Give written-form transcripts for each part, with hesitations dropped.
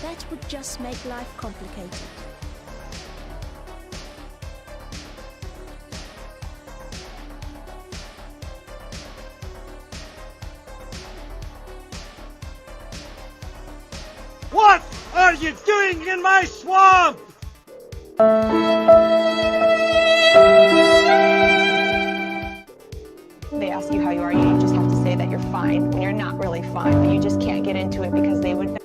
That would just make life complicated. What are you doing in my swamp? They ask you how you are, you just have to say that you're fine when you're not really fine, but you just can't get into it because they would.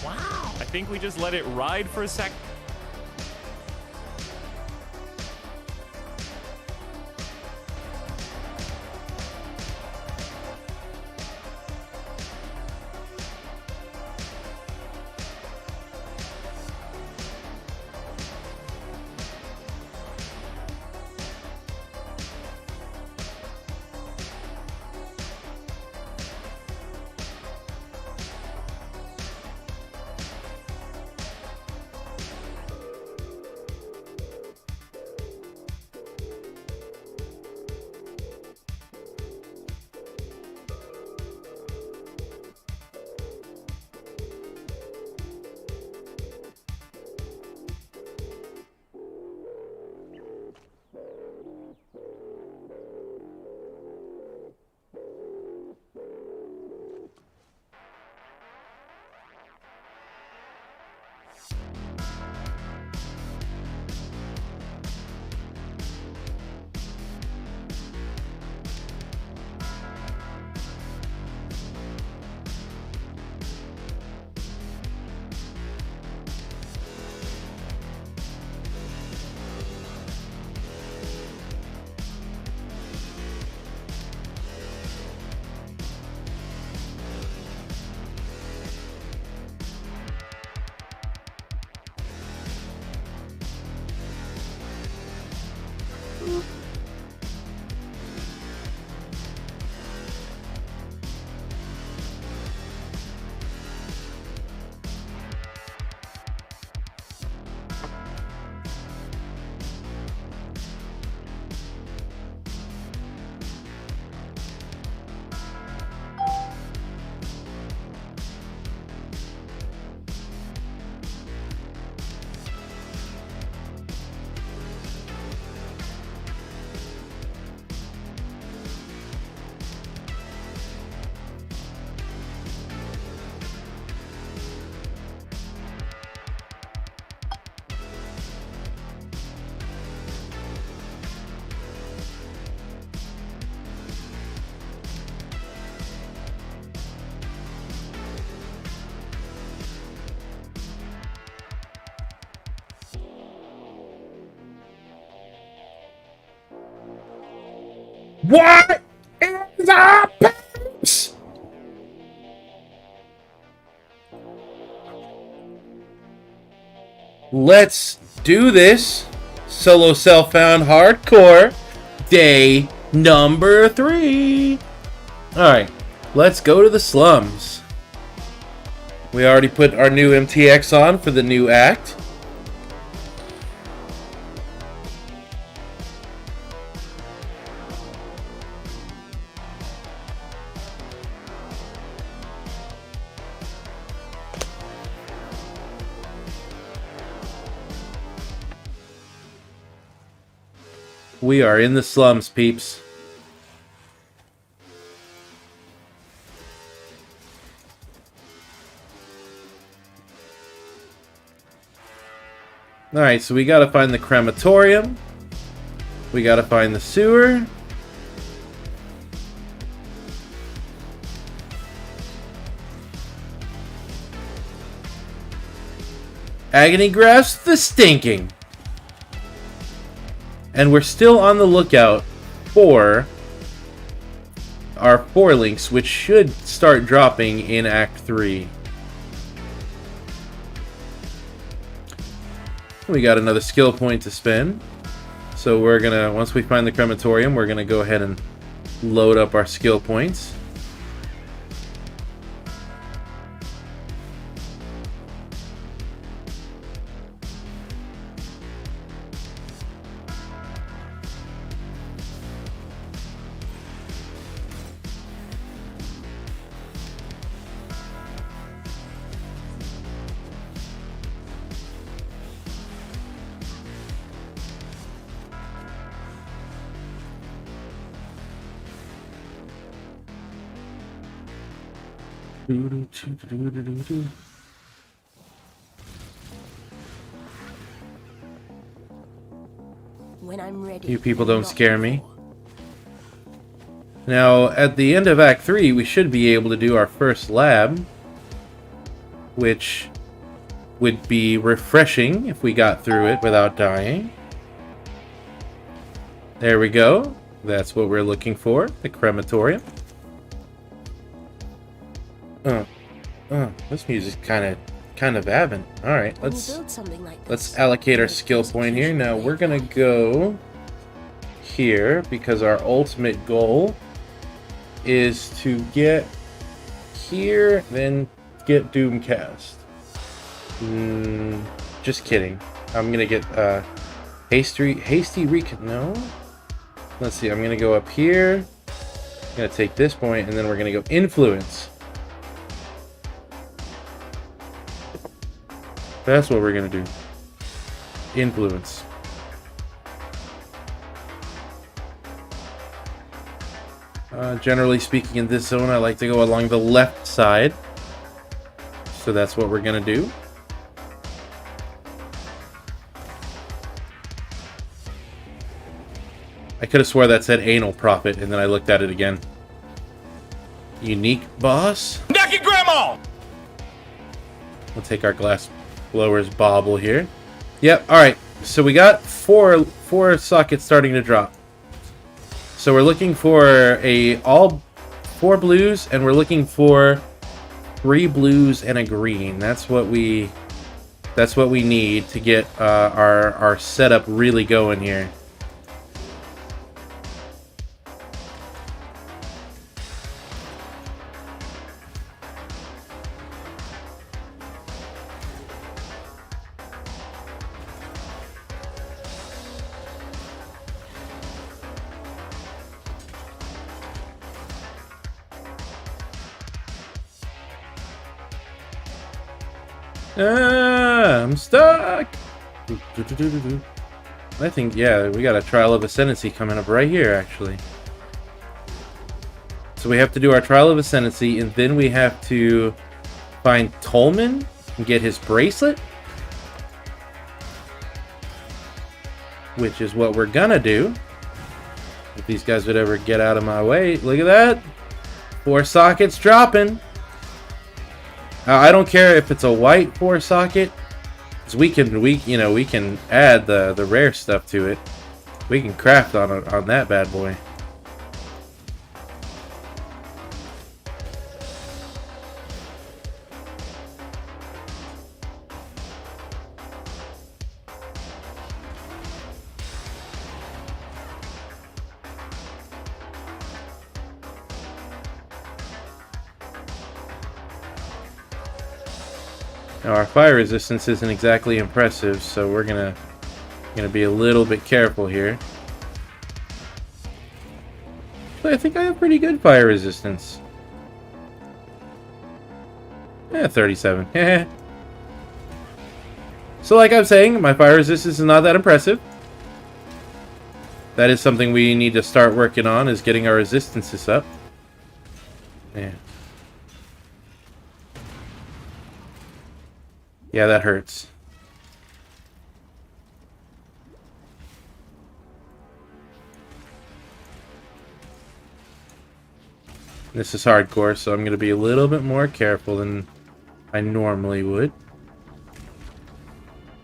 Wow. I think we just let it ride for a sec. What is up, peeps? Let's do this. Solo Self-Found Hardcore, Day Number 3. Alright, let's go to the slums. We already put our new MTX on for the new act. We are in the slums, peeps. Alright, so we gotta find the crematorium. We gotta find the sewer. Agony grasps the stinking. And we're still on the lookout for our 4 links, which should start dropping in Act 3. We got another skill point to spend. So we're gonna, once we find the crematorium, we're gonna go ahead and load up our skill points. When I'm ready. You people don't scare me. Now, at the end of Act 3, we should be able to do our first lab, which would be refreshing if we got through it without dying. There we go. That's what we're looking for, the crematorium. This music's kind of avid. All right, let's allocate our skill point here. Now we're gonna go here because our ultimate goal is to get here, then get Doomcast. Just kidding. I'm gonna get hasty recon. No. Let's see. I'm gonna go up here. I'm gonna take this point, and then we're gonna go influence. That's what we're gonna do. Influence. Generally speaking, in this zone, I like to go along the left side. So that's what we're gonna do. I could have swore that said anal profit, and then I looked at it again. Unique boss? Knock your grandma! We'll take our glass blower's bauble here. Yep, alright. So we got four sockets starting to drop. So we're looking for all 4 blues, and we're looking for 3 blues and a green. That's what we need to get our setup really going here. I'm stuck. I think, yeah, we got a Trial of Ascendancy coming up right here, actually. So we have to do our Trial of Ascendancy, and then we have to find Tolman and get his bracelet, which is what we're gonna do. If these guys would ever get out of my way. Look at that. 4 sockets dropping. I don't care if it's a white 4 socket, because we can add the rare stuff to it. We can craft on that bad boy. Now our fire resistance isn't exactly impressive, so we're gonna be a little bit careful here. But I think I have pretty good fire resistance. 37. So like I'm saying, my fire resistance is not that impressive. That is something we need to start working on, is getting our resistances up. Yeah. Yeah, that hurts. This is hardcore, so I'm going to be a little bit more careful than I normally would.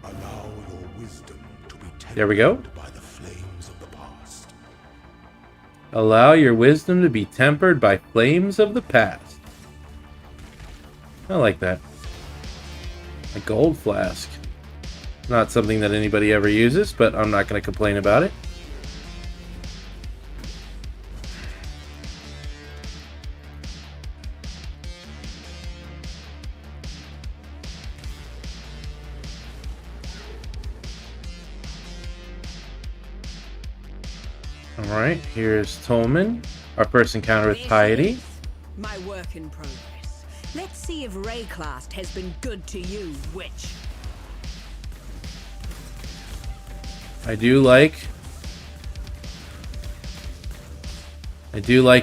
Allow your wisdom to be There we go. tempered by the flames of the past. Allow your wisdom to be tempered by flames of the past. I like that. A gold flask. Not something that anybody ever uses, but I'm not going to complain about it. Alright, here's Tolman. Our first encounter with Piety. My work in progress. Let's see if Rayclast has been good to you, witch. I do like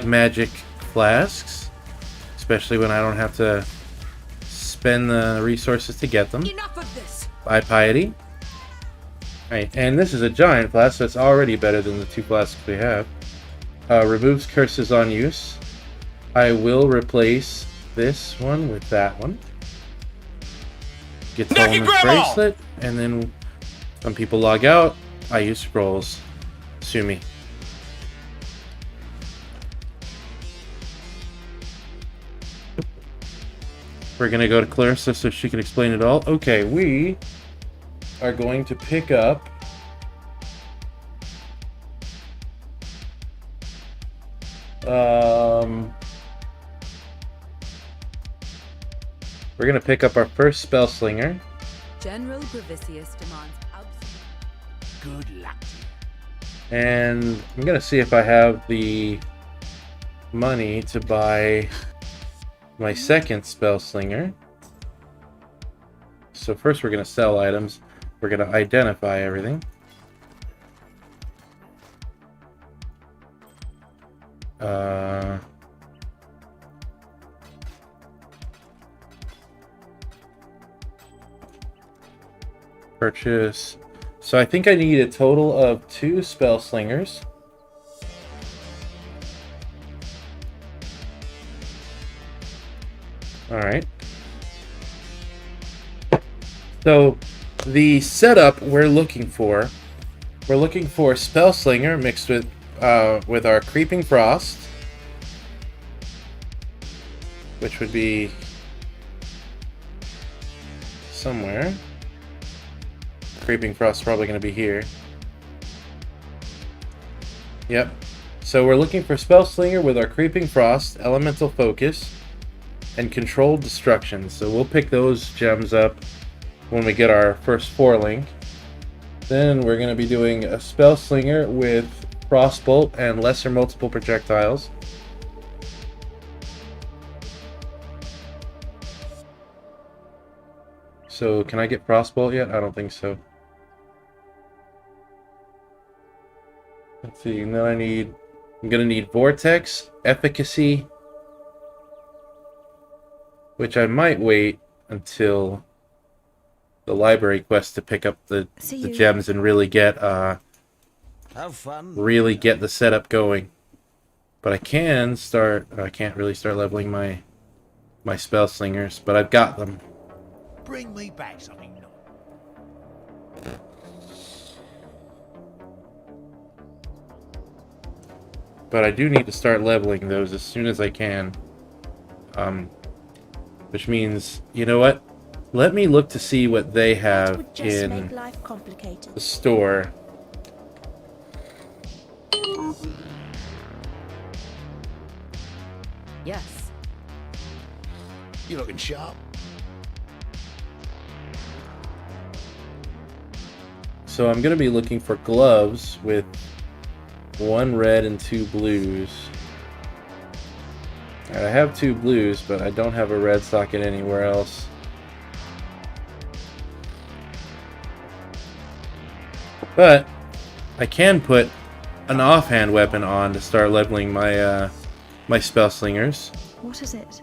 magic flasks, especially when I don't have to spend the resources to get them. Enough of this. By Piety. Right, and this is a giant flask, so it's already better than the 2 flasks we have. Removes curses on use. I will replace this one with that one. Get Solomon's bracelet, and then when people log out, I use scrolls. Sue me. We're gonna go to Clarissa so she can explain it all. Okay, we are going to pick up we're gonna pick up our first spell slinger. General Gravicius demands Good luck. And I'm gonna see if I have the money to buy my second spell slinger. So first we're gonna sell items. We're gonna identify everything. Purchase. So I think I need a total of 2 spell slingers. Alright. So the setup we're looking for spell slinger mixed with our creeping frost, which would be somewhere. Creeping frost is probably going to be here. Yep. So we're looking for spell slinger with our creeping frost, elemental focus, and controlled destruction. So we'll pick those gems up when we get our first 4 link. Then we're going to be doing a spell slinger with frostbolt and lesser multiple projectiles. So can I get frostbolt yet? I don't think so. Let's see, and then I'm gonna need vortex, efficacy, which I might wait until the library quest to pick up the gems and really get Have fun. really get the setup going. But I can start. I can't really start leveling my spell slingers, but I've got them. Bring me back something new. But I do need to start leveling those as soon as I can. Which means, you know what? Let me look to see what they have Would just make in life complicated. the store. yes. You looking sharp? So I'm going to be looking for gloves with 1 red and 2 blues. Alright, I have 2 blues, but I don't have a red socket anywhere else. But I can put an offhand weapon on to start leveling my my spell slingers. What is it?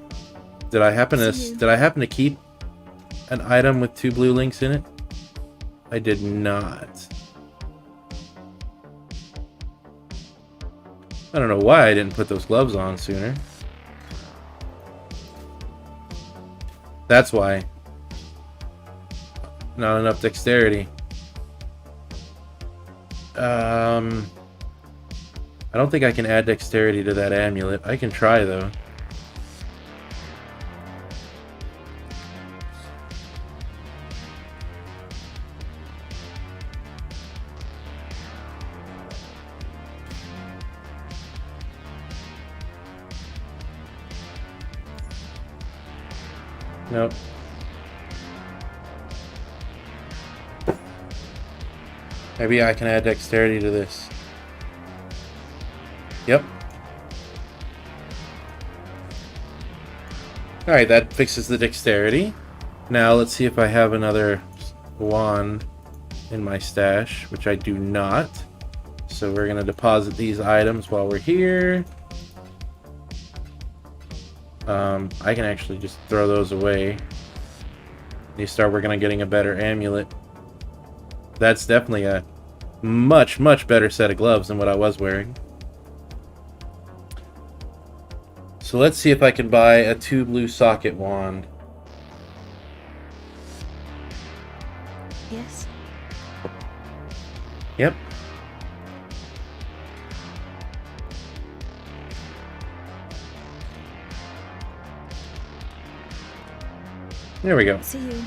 Did I happen to keep an item with 2 blue links in it? I did not. I don't know why I didn't put those gloves on sooner. That's why. Not enough dexterity. I don't think I can add dexterity to that amulet. I can try though. Nope. Maybe I can add dexterity to this. Yep. Alright, that fixes the dexterity. Now let's see if I have another wand in my stash, which I do not. So we're going to deposit these items while we're here. I can actually just throw those away. You start working on getting a better amulet. That's definitely a much, much better set of gloves than what I was wearing. So let's see if I can buy a 2 blue socket wand. Yes. Yep. There we go. See you.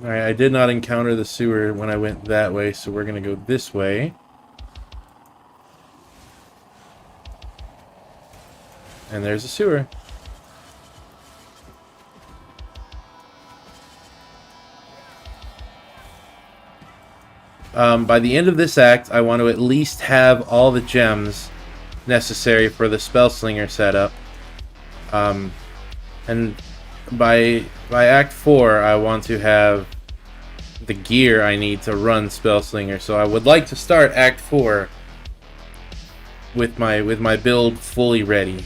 Alright, I did not encounter the sewer when I went that way, so we're going to go this way. And there's a sewer. By the end of this act, I want to at least have all the gems necessary for the spell slinger setup. And by Act 4, I want to have the gear I need to run spell slinger. So I would like to start Act 4 with my build fully ready.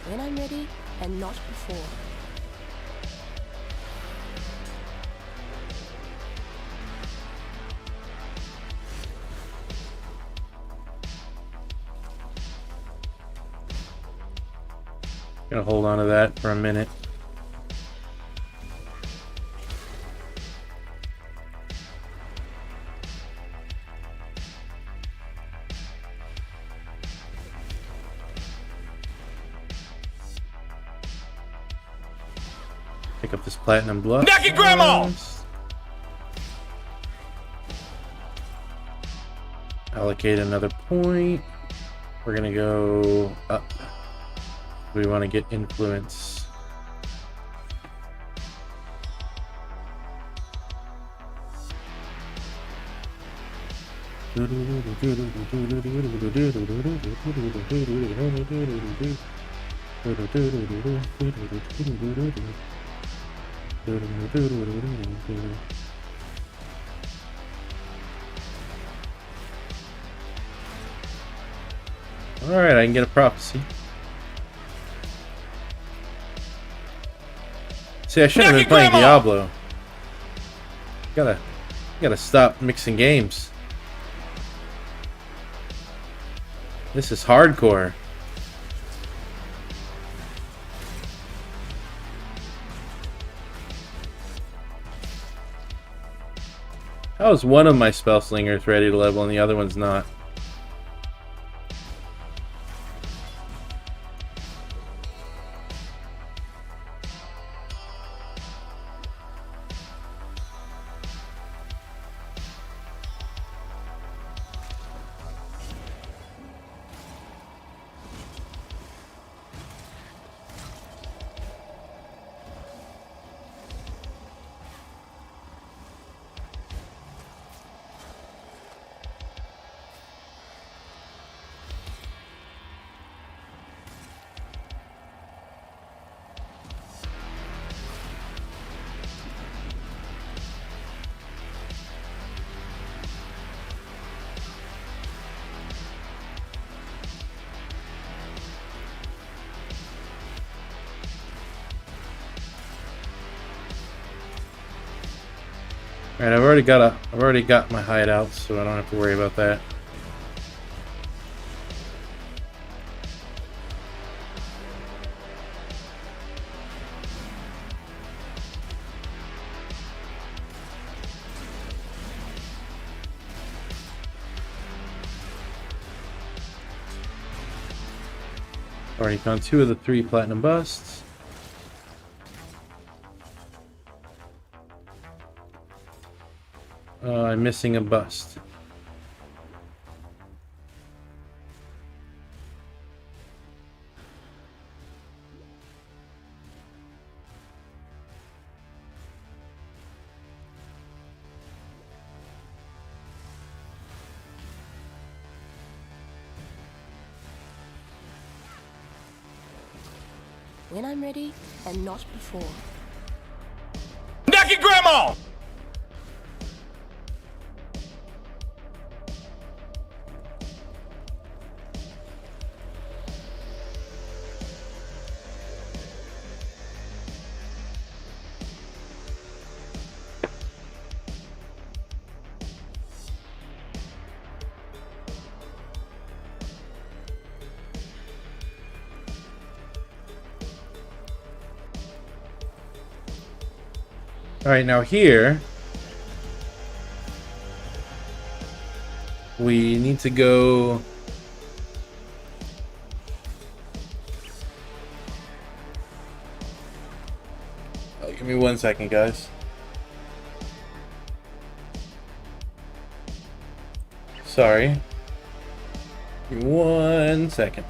When I'm ready, and not before. Gonna hold on to that for a minute. Pick up this platinum bluff. Knock it, Grandma! Allocate another point. We're gonna go up. We want to get influence. Alright, I can get a prophecy. See, I should have been playing Diablo. Gotta stop mixing games. This is hardcore. How is one of my spell slingers ready to level and the other one's not? Alright, I've already got my hideout, so I don't have to worry about that. Already found 2 of the 3 platinum busts. I'm missing a bust. When I'm ready, and not before. Knock your grandma! Alright, now here we need to go give me 1 second, guys. Sorry. Give me 1 second.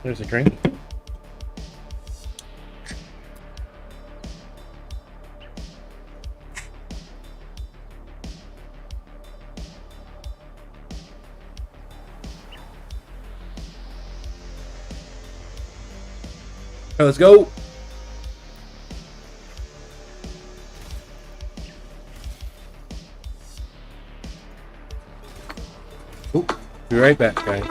There's a drink. Right, let's go. Oop. Be right back, guys.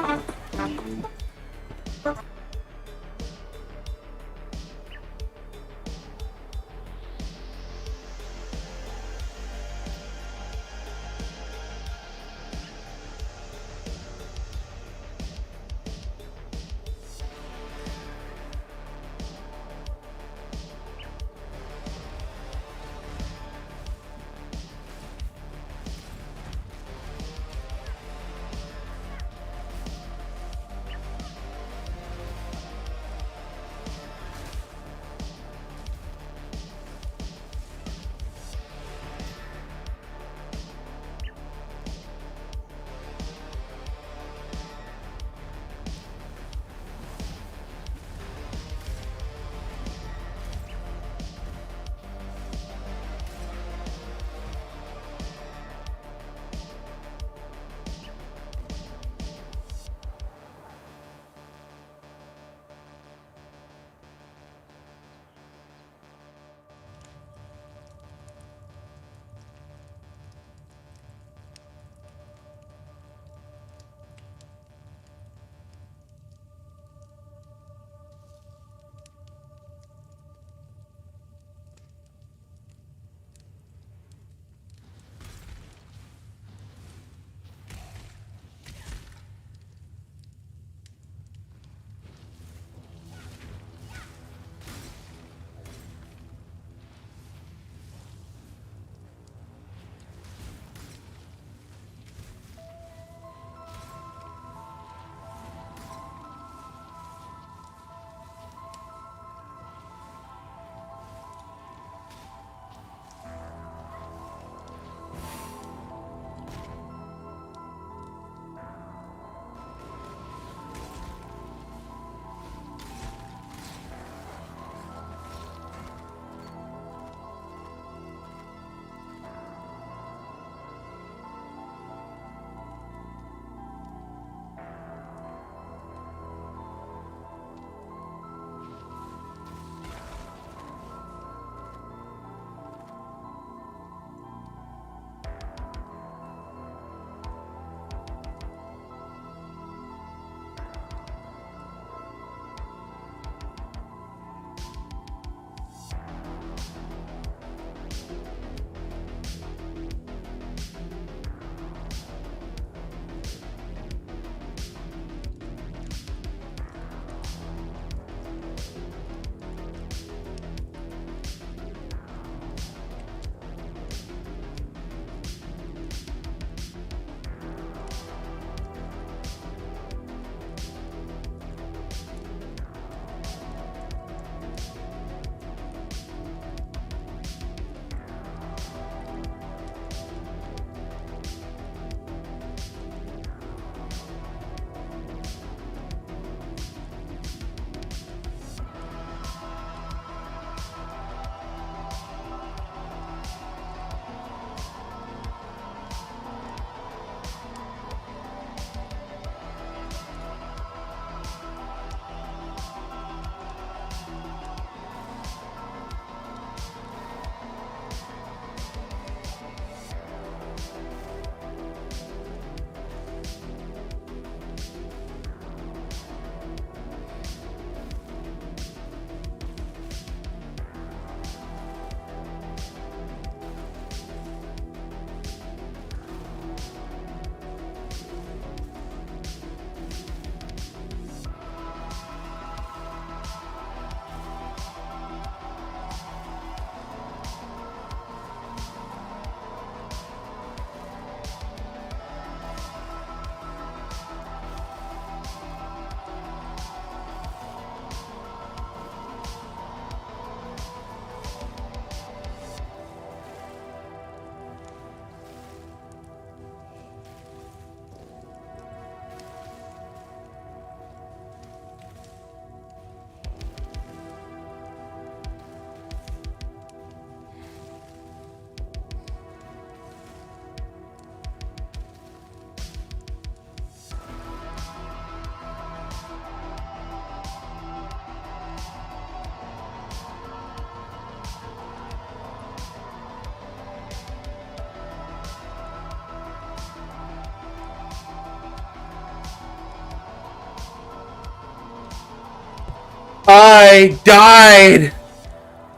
I died!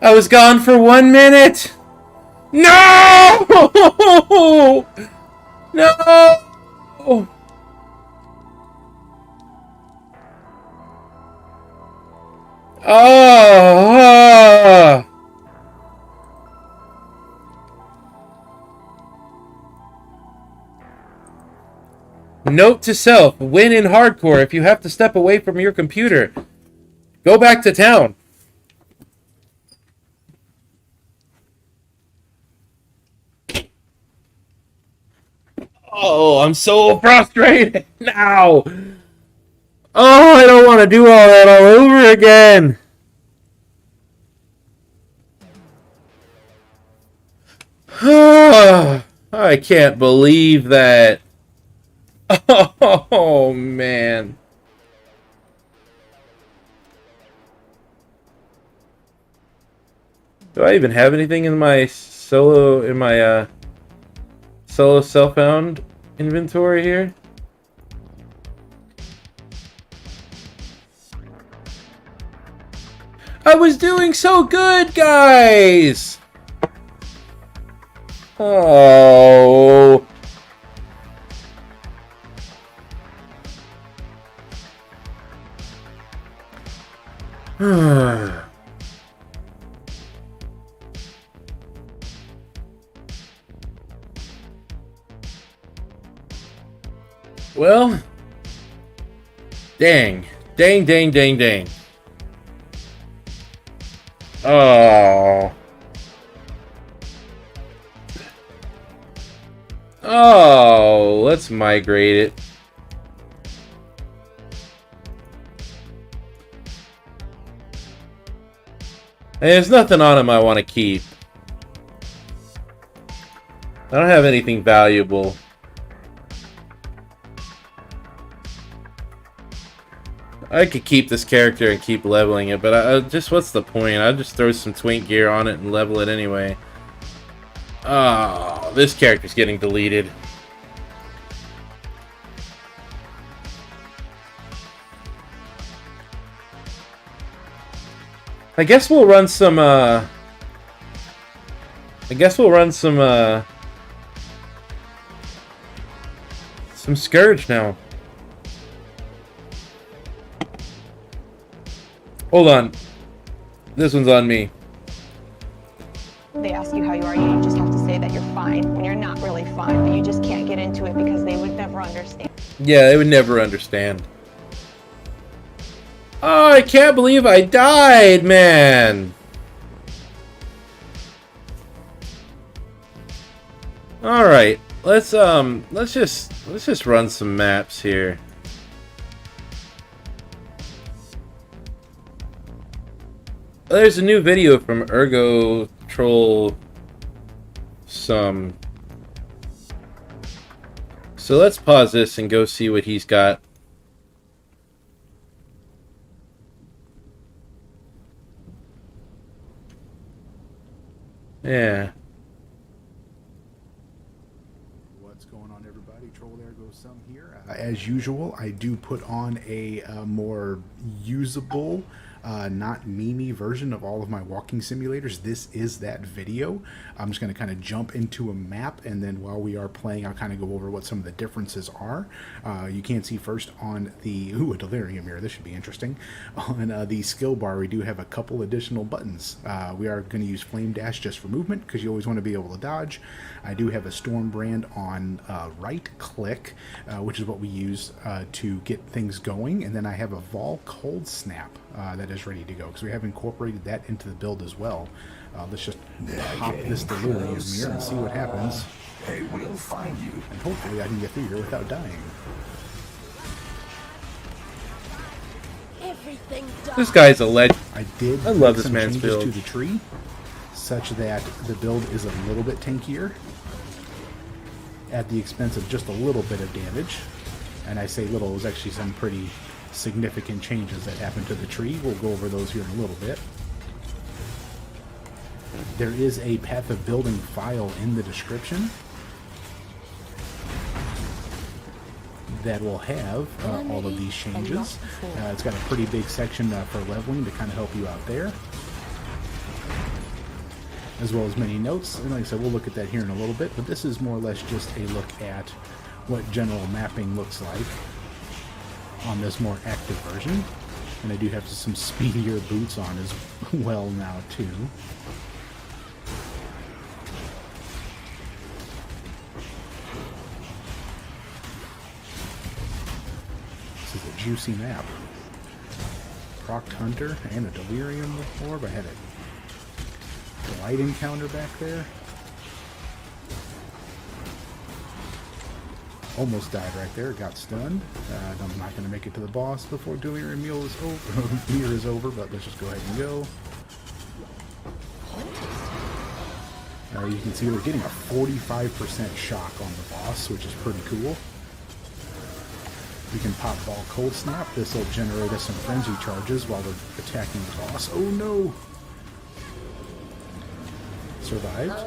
I was gone for 1 minute! No! No! Oh! Note to self, win in hardcore. If you have to step away from your computer, go back to town. Oh, I'm so frustrated now. Oh, I don't want to do all that all over again. I can't believe that. Oh, man. Do I even have anything in my solo self-found inventory here? I was doing so good, guys! Oh. Well, dang. Oh. Oh, let's migrate it. And there's nothing on him I want to keep. I don't have anything valuable. I could keep this character and keep leveling it, but I just, what's the point? I'll just throw some twink gear on it and level it anyway. Oh, this character's getting deleted. I guess we'll run some, some Scourge now. Hold on. This one's on me. They ask you how you are, you just have to say that you're fine when you're not really fine, but you just can't get into it because they would never understand. Yeah, they would never understand. Oh, I can't believe I died, man. All right, let's just run some maps here. There's a new video from Ergo Troll some. So let's pause this and go see what he's got. Yeah. What's going on, everybody? Troll Ergo some here. As usual, I do put on a more usable, not memey version of all of my walking simulators. This is that video. I'm just going to kind of jump into a map, and then while we are playing, I'll kind of go over what some of the differences are. You can see first on the, a delirium mirror, this should be interesting. On the skill bar, we do have a couple additional buttons. We are going to use Flame Dash just for movement, because you always want to be able to dodge. I do have a Storm Brand on right click, which is what we use to get things going, and then I have a Vol Cold Snap that is ready to go, because we have incorporated that into the build as well. Let's just pop this delirium mirror and see what happens. They will find you. And hopefully I can get through here without dying. Everything This guy's a legend. I did I love make this some man's changes build. to the tree, such that the build is a little bit tankier at the expense of just a little bit of damage. And I say little, is actually some pretty significant changes that happened to the tree. We'll go over those here in a little bit. There is a path of building file in the description. that will have all of these changes. It's got a pretty big section for leveling to kind of help you out there, as well as many notes. And like I said, we'll look at that here in a little bit, but this is more or less just a look at what general mapping looks like on this more active version. And I do have some speedier boots on as well now too. This is a juicy map. Proct Hunter and a Delirium Orb. I had a Glide Encounter back there. Almost died right there. Got stunned. I'm not going to make it to the boss before Delirium Meal is over. Meal is over, but let's just go ahead and go. You can see we're getting a 45% shock on the boss, which is pretty cool. We can pop Ball Cold Snap. This will generate us some frenzy charges while we're attacking the boss. Oh no! Survived.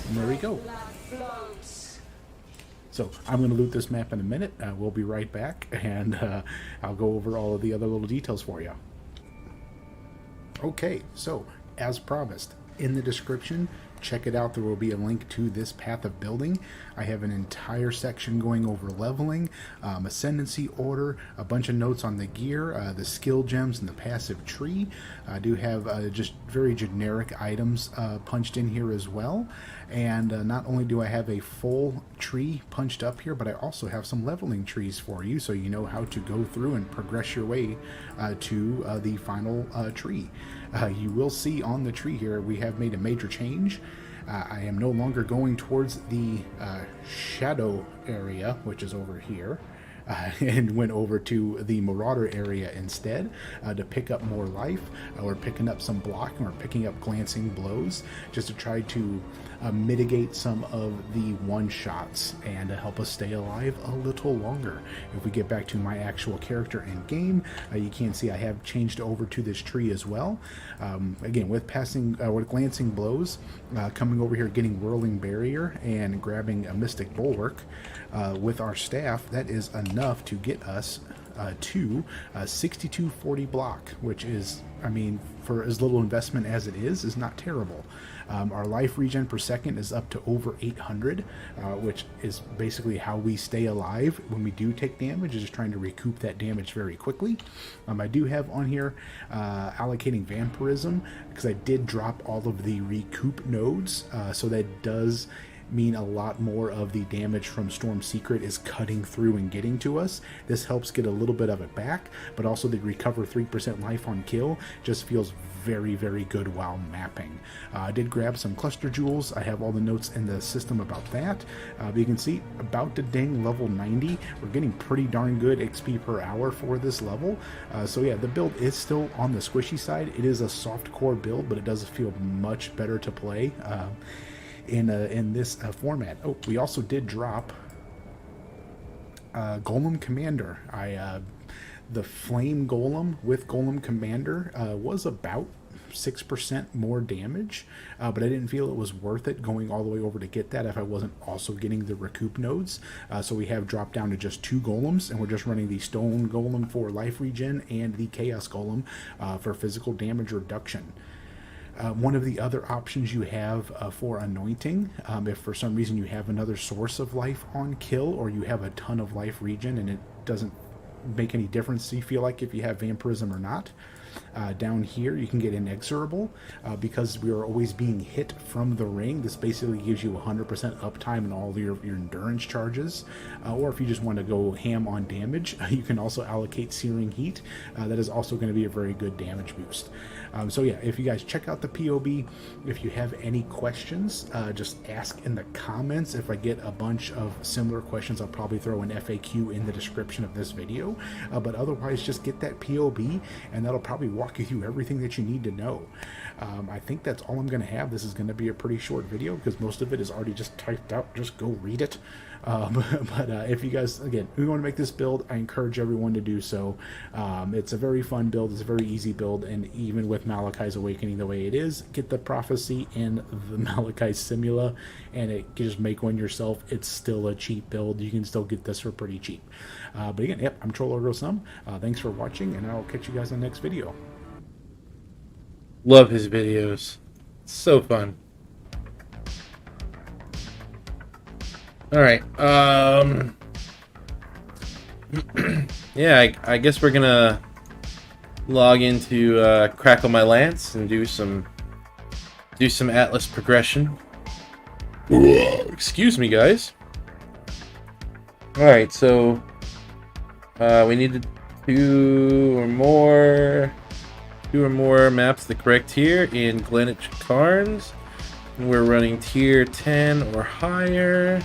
And there we go. So I'm going to loot this map in a minute. We'll be right back, and I'll go over all of the other little details for you. Okay, so as promised, in the description, check it out. There will be a link to this path of building. I have an entire section going over leveling, ascendancy order, a bunch of notes on the gear, the skill gems, and the passive tree. I do have just very generic items punched in here as well. And not only do I have a full tree punched up here, but I also have some leveling trees for you, so you know how to go through and progress your way to the final tree. You will see on the tree here we have made a major change. I am no longer going towards the shadow area, which is over here, and went over to the Marauder area instead to pick up more life. We're picking up some block, and we're picking up glancing blows just to try to mitigate some of the one-shots and to help us stay alive a little longer. If we get back to my actual character in game, you can see I have changed over to this tree as well. Again, with glancing blows, coming over here, getting Whirling Barrier and grabbing a Mystic Bulwark with our staff, that is enough to get us to 6240 block, which is, I mean, for as little investment as it is not terrible. Our life regen per second is up to over 800, which is basically how we stay alive when we do take damage, is just trying to recoup that damage very quickly. I do have on here allocating Vampirism, because I did drop all of the recoup nodes, so that does mean a lot more of the damage from Storm Secret is cutting through and getting to us. This helps get a little bit of it back, but also the recover 3% life on kill just feels very, very good while mapping. I did grab some cluster jewels. I have all the notes in the system about that. But you can see about to ding level 90. We're getting pretty darn good XP per hour for this level. So yeah, the build is still on the squishy side. It is a soft core build, but it does feel much better to play in this format. Oh, we also did drop Golem Commander. The Flame Golem with Golem Commander was about 6% more damage, but I didn't feel it was worth it going all the way over to get that if I wasn't also getting the recoup nodes. So we have dropped down to just 2 golems, and we're just running the Stone Golem for life regen and the Chaos Golem for physical damage reduction. One of the other options you have for anointing, if for some reason you have another source of life on kill, or you have a ton of life regen and it doesn't make any difference, you feel like if you have vampirism or not, down here you can get inexorable, because we are always being hit from the ring. This basically gives you 100% uptime in all your endurance charges, or if you just want to go ham on damage, you can also allocate Searing Heat. That is also going to be a very good damage boost. So yeah, if you guys check out the POB, if you have any questions, just ask in the comments. If I get a bunch of similar questions, I'll probably throw an FAQ in the description of this video, but otherwise just get that POB and that'll probably walk you through everything that you need to know. I think that's all I'm going to have. This is going to be a pretty short video because most of it is already just typed out. Just go read it. But if you guys, again, we want to make this build, I encourage everyone to do so. It's a very fun build. It's a very easy build. And even with Malachi's Awakening the way it is, get the Prophecy in the Malachi Simula, and it just make one yourself. It's still a cheap build. You can still get this for pretty cheap. But again, yep, I'm TrollOrgoSum. Thanks for watching, and I'll catch you guys in the next video. Love his videos. So fun. Alright, yeah, I guess we're gonna log into Crackle My Lance and do some Atlas progression. Excuse me, guys. Alright, so we needed two or more maps the correct tier in Greenwich Carnes. We're running tier 10 or higher.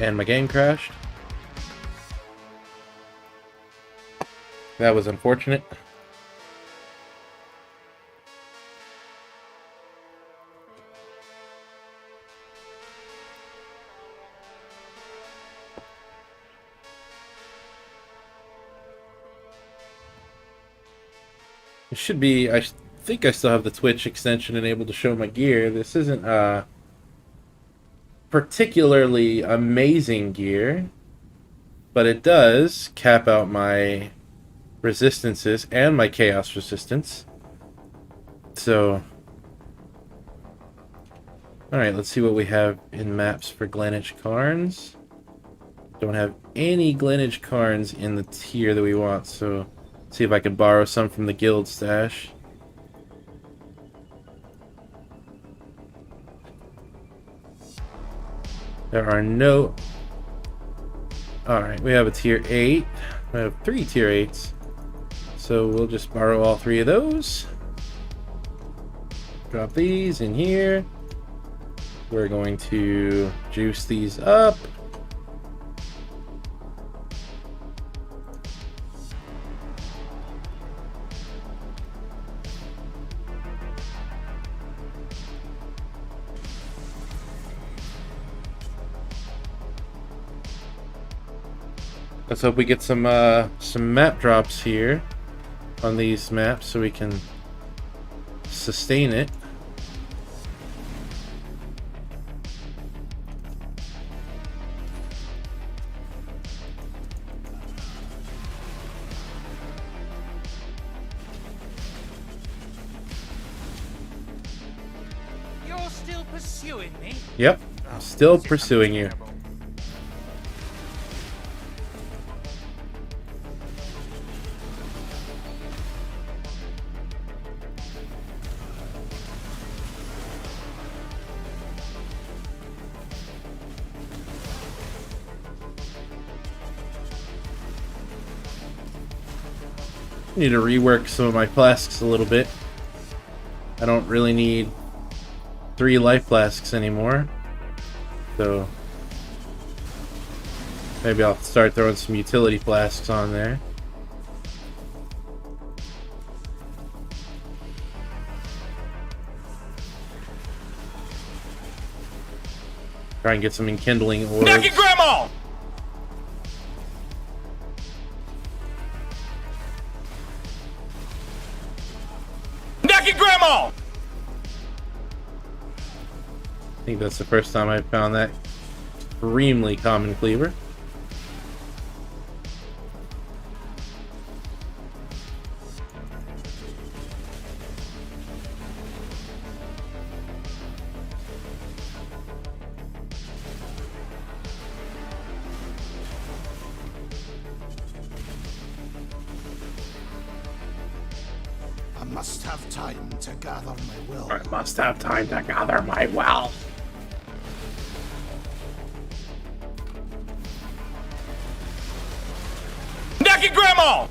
And my game crashed. That was unfortunate. It should be, I think I still have the Twitch extension enabled to show my gear. This isn't particularly amazing gear, but it does cap out my resistances and my chaos resistance. So, alright, let's see what we have in maps for Greenwich Carnes. Don't have any Greenwich Carnes in the tier that we want, so let's see if I can borrow some from the guild stash. There are no... Alright, we have a tier 8. We have 3 tier 8s. So we'll just borrow all 3 of those. Drop these in here. We're going to juice these up. Let's hope we get some map drops here on these maps so we can sustain it. You're still pursuing me? Yep, I'm still pursuing you. Need to rework some of my flasks a little bit. I don't really need 3 life flasks anymore, so maybe I'll start throwing some utility flasks on there. Try and get some enkindling orbs. Knock your grandma! Knock your grandma! I think that's the first time I've found that extremely common cleaver. I must have time to gather my will. I must have time to gather my wealth. Knock your grandma!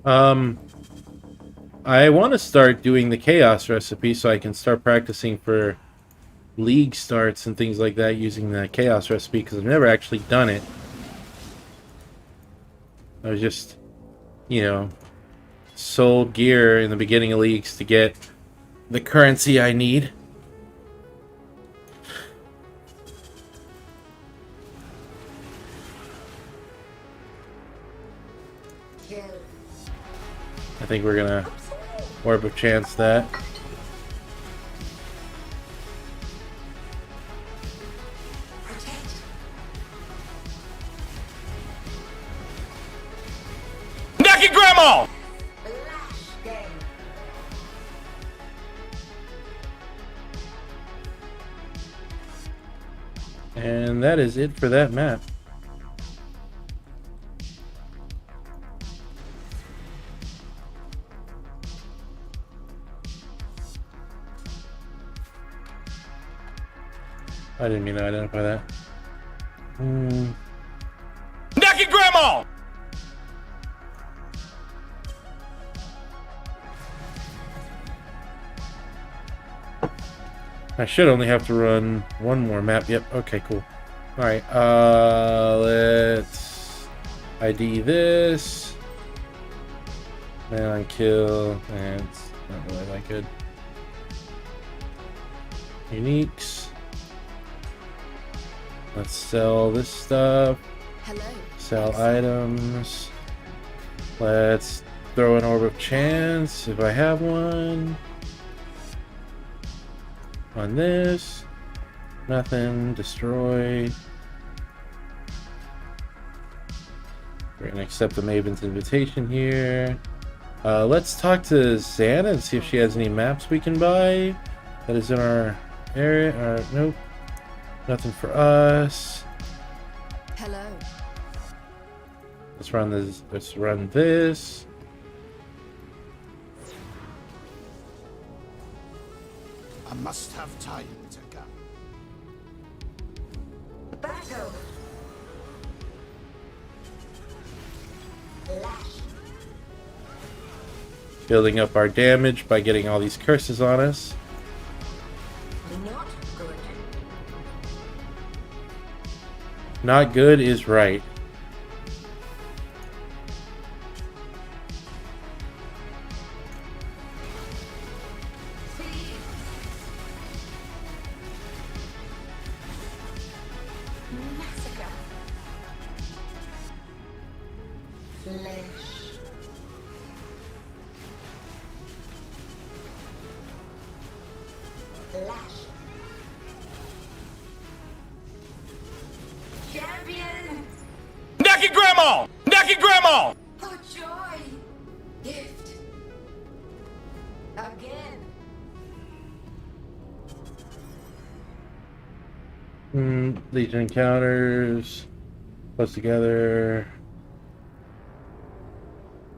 I want to start doing the chaos recipe so I can start practicing for league starts and things like that using the chaos recipe, because I've never actually done it. I was just, you know, sold gear in the beginning of leagues to get the currency I need. I think we're gonna Orb of Chance that. Knock your grandma! And that is it for that map. I didn't mean to identify that. Knock your grandma! I should only have to run one more map. Yep, okay, cool. Alright, let's ID this. Man on kill, and it's not really that good. Uniques. Let's sell this stuff. Hello. Sell items. Let's throw an Orb of Chance if I have one. On this. Nothing. Destroy. We're gonna accept the Maven's invitation here. Let's talk to Xana and see if she has any maps we can buy. That is in our area. Nope. Nothing for us. Hello. Let's run this. Let's run this. I must have time to go. Battle. Lash. Building up our damage by getting all these curses on us. Not good. Not good is right. Massacre. Flesh. Lash. Champion. Knock your grandma! Knock your grandma! Oh joy. Gift. Again. Legion encounters. Close together.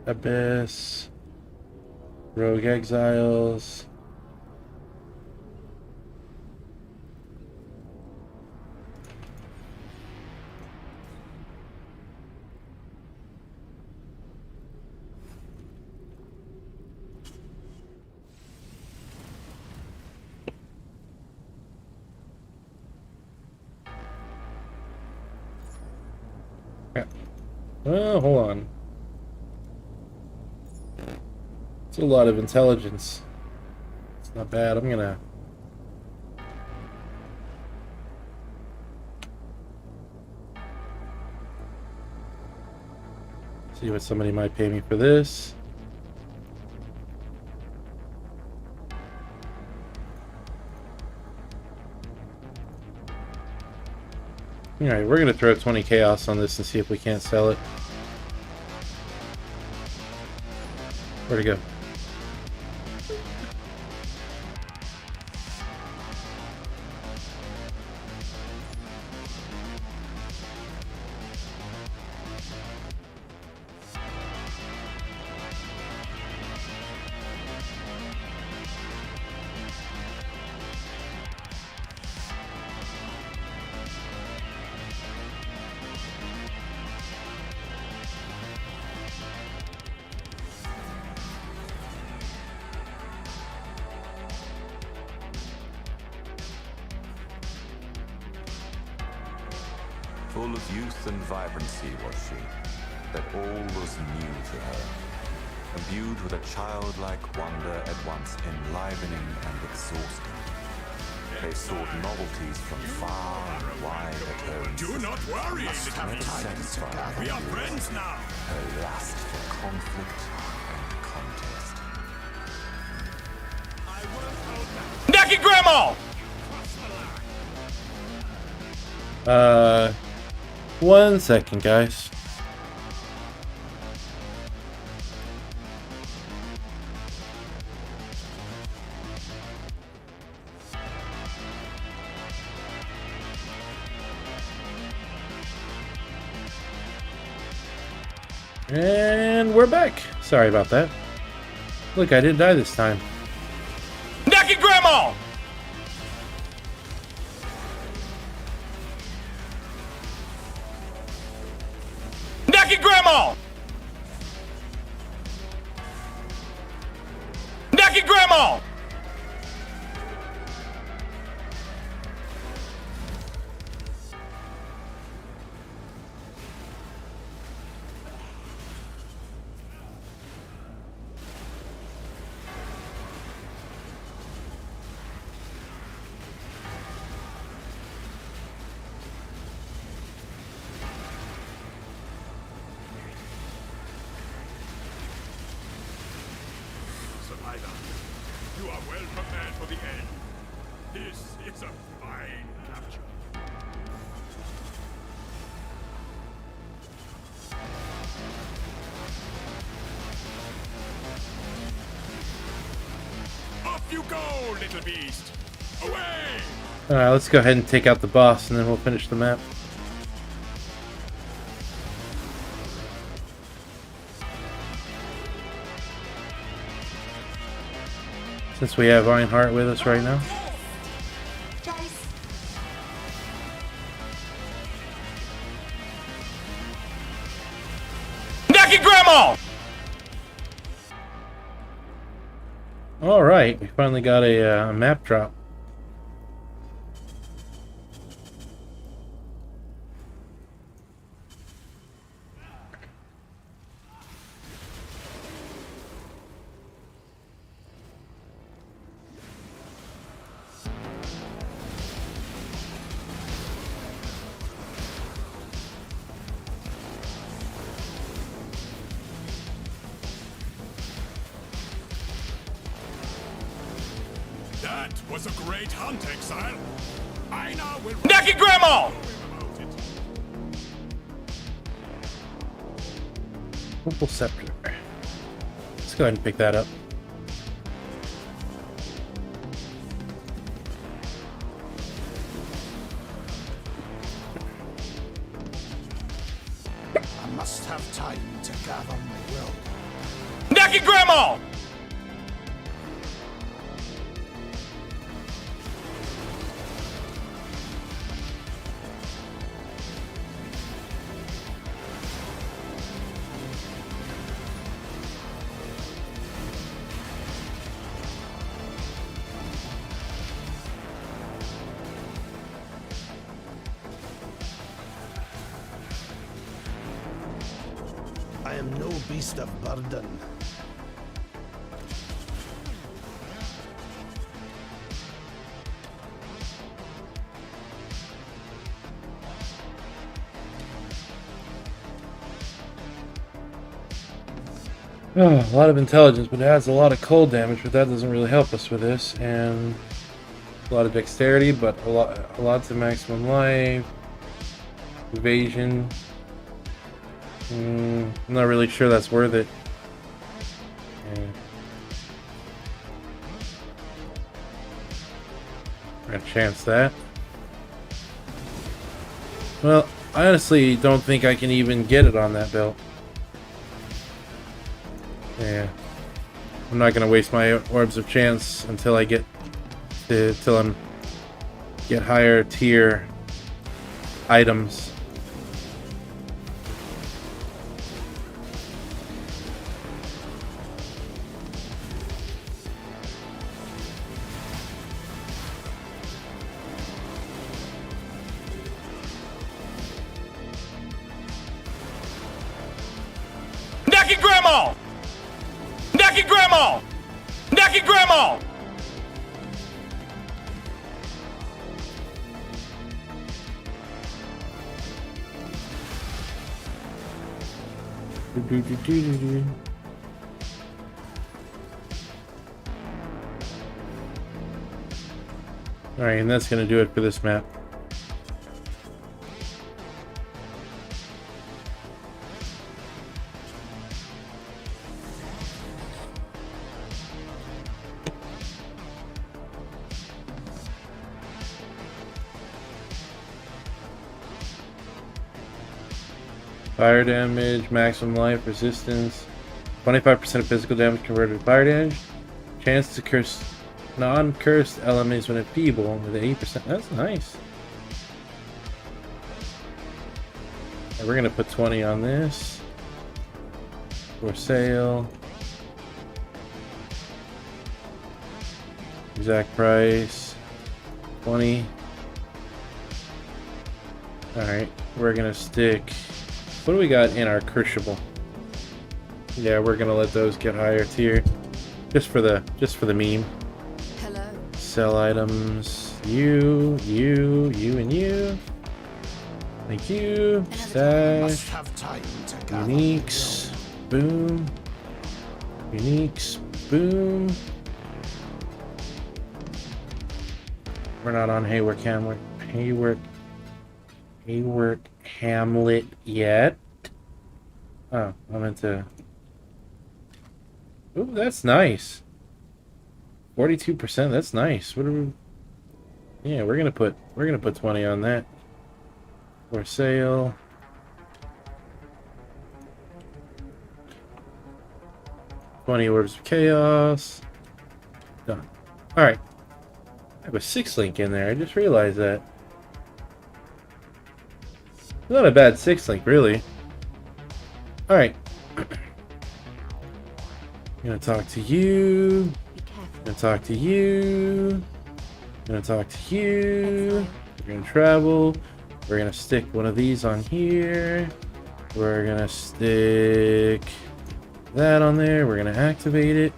Abyss. Rogue exiles. Oh, hold on. It's a lot of intelligence. It's not bad. I'm gonna... see what somebody might pay me for this. Alright, we're gonna throw 20 chaos on this and see if we can't sell it. Where'd it go? Full of youth and vibrancy was she, that all was new to her, imbued with a childlike wonder at once enlivening and exhausting. They sought novelties from far and wide at her. Do not worry, Never satisfied. We are friends now. Her lust for conflict and contest. Necky Grandma! One second, guys. And we're back. Sorry about that. Look, I didn't die this time. Necky Grandma! Necky Grandma! Necky Grandma! Survivor, you are well prepared for the end. This is a fine capture. Off you go, little beast! Away! Alright, let's go ahead and take out the boss and then we'll finish the map. Since we have Reinhardt with us right now. Necky Grandma! Alright, we finally got a map drop. That was a great hunt, Exile. I now will... Necky Grandma! about it. Purple Scepter. Let's go ahead and pick that up. I must have time to gather my will. Necky Grandma! I am no beast of burden. Oh, a lot of intelligence, but it adds a lot of cold damage, but that doesn't really help us with this. And a lot of dexterity, but a lot to maximum life. Evasion. I'm not really sure that's worth it. Yeah. We're gonna chance that. Well, I honestly don't think I can even get it on that belt. Yeah. I'm not gonna waste my orbs of chance until I get till I'm get higher tier items. Grandma! Naked Grandma! Naked Grandma! Alright, and that's gonna do it for this map. Fire damage, maximum life, resistance, 25% of physical damage converted to fire damage, chance to curse non-cursed elements when enfeebled with 8%. That's nice. And we're gonna put 20 on this. For sale. Exact price. 20. Alright, we're gonna stick. What do we got in our crucible? Yeah, we're gonna let those get higher tier. Just for the meme. Hello. Sell items. You, and you. Thank you. Stash. Uniques. Boom. Uniques. Boom. We're not on Hayward Hamlet yet. Oh, I meant to. Ooh, that's nice. 42%. That's nice. What are we? Yeah, we're gonna put 20 on that. For sale. $20 Orders of Chaos. Done. All right. I have a 6 link in there. I just realized that. Not a bad 6 link, really. All right. I'm gonna talk to you. I'm gonna talk to you. I'm gonna talk to you. We're gonna travel. We're gonna stick one of these on here. We're gonna stick that on there. We're gonna activate it.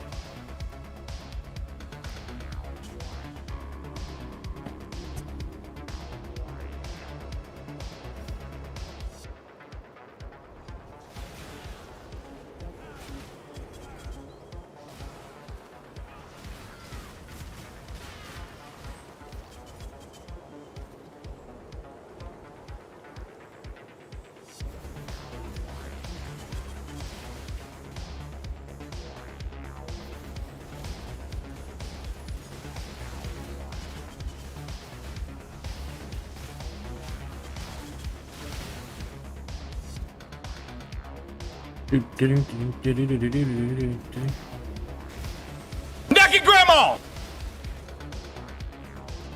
Naked Grandma!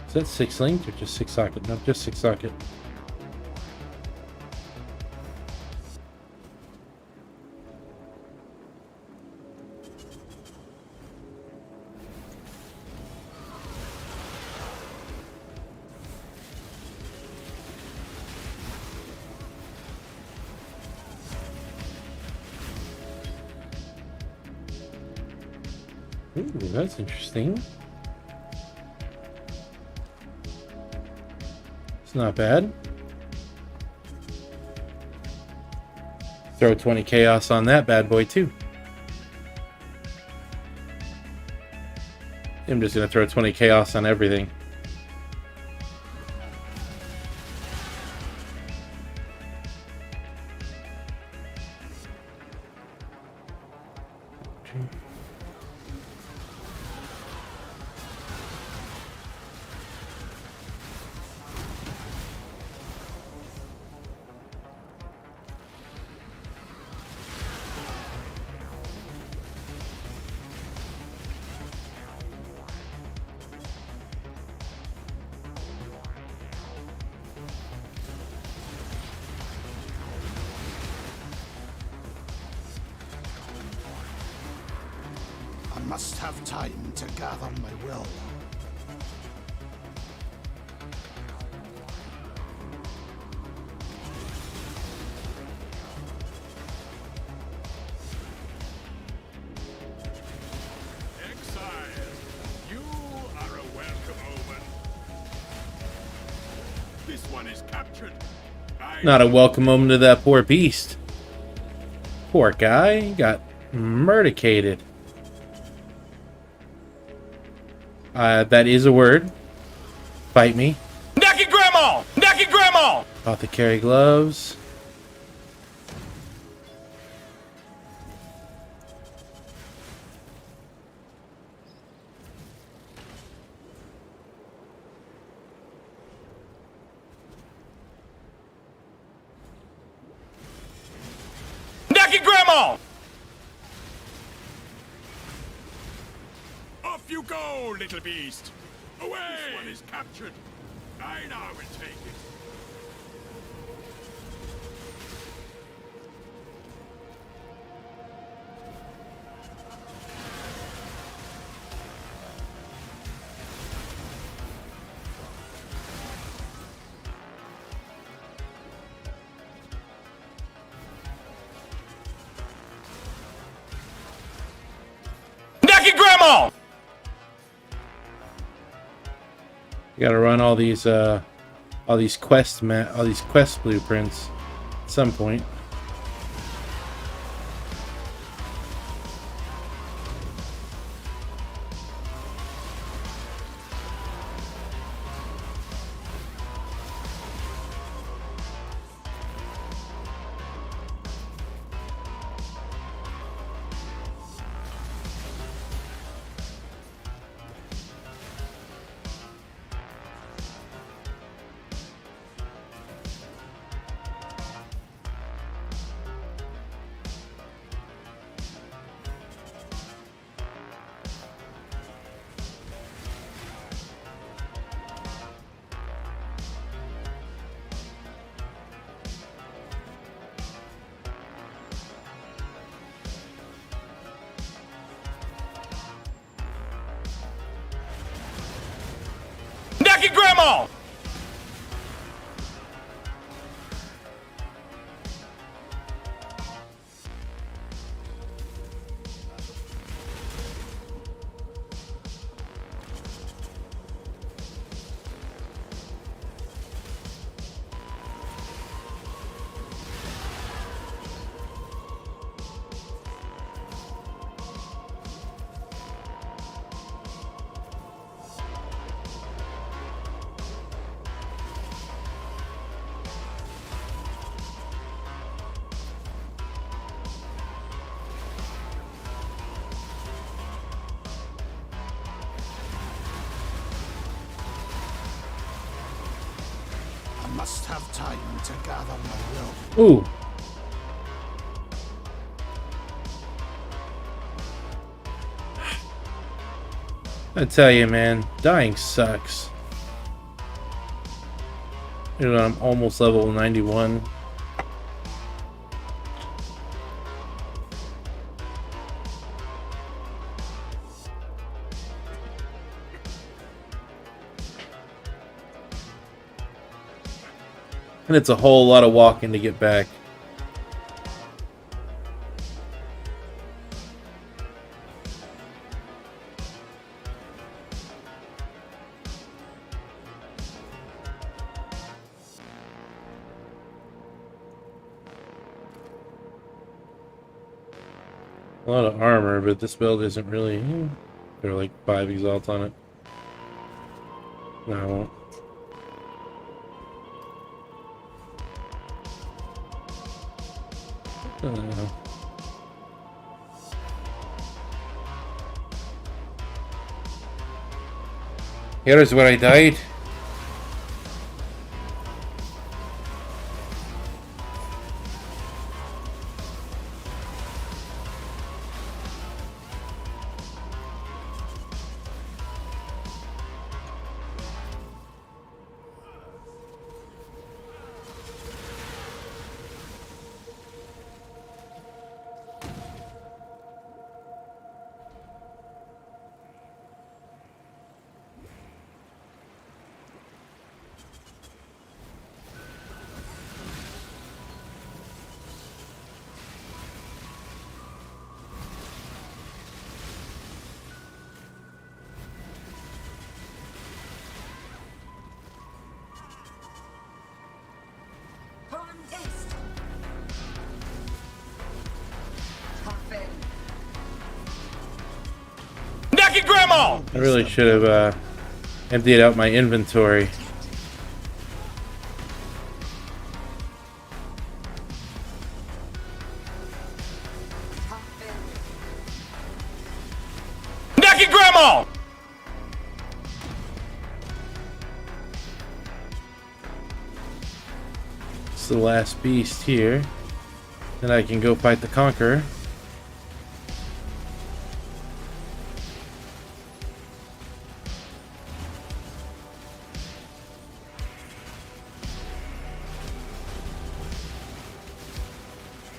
Is that 6 linked or just 6 socket? No, just 6 socket. Ooh, that's interesting. It's not bad. Throw 20 chaos on that bad boy too. I'm just gonna throw 20 chaos on everything. I must have time to gather my will. one is captured. Not a welcome home to that poor beast. Poor guy. He got murdicated. That is a word. Bite me. Naked grandma! Naked grandma! Apothecary gloves. Naked grandma! Off you go, little beast! Away! This one is captured. I now will take it. Naked grandma! You gotta run all these quest blueprints at some point. Naked grandma! I must have time to gather my will. Ooh. I tell you, man, dying sucks. You know, I'm almost level 91. And it's a whole lot of walking to get back. A lot of armor, but this build isn't really... There are like 5 exalts on it. No, I won't. Here's where I died. Necky Grandma! I really should have emptied out my inventory. Necky Grandma! It's the last beast here. Then I can go fight the Conqueror.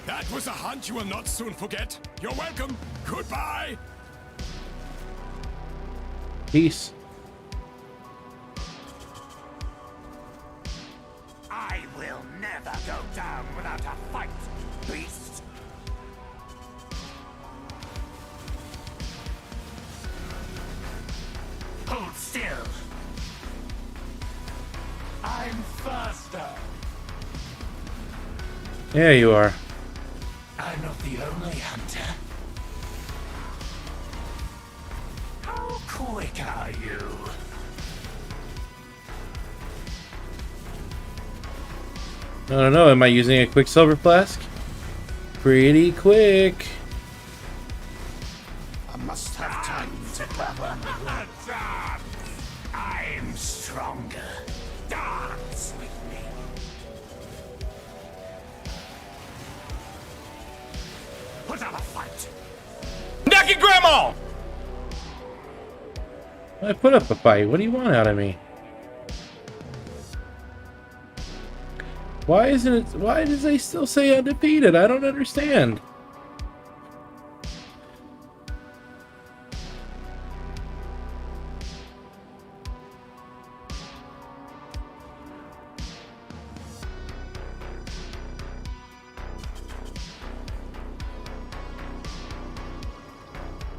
That was a hunt you will not soon forget. You're welcome. Goodbye. Peace. I will never go down without a fight, beast. Hold still. I'm faster. There you are. I'm not the only hunter. How quick are you? I don't know. Am I using a Quicksilver Flask? Pretty quick. I must have time to gather. I'm stronger. Dance with me. Put up a fight. Necky Grandma! I put up a fight. What do you want out of me? Why isn't it? Why does they still say undefeated? I don't understand.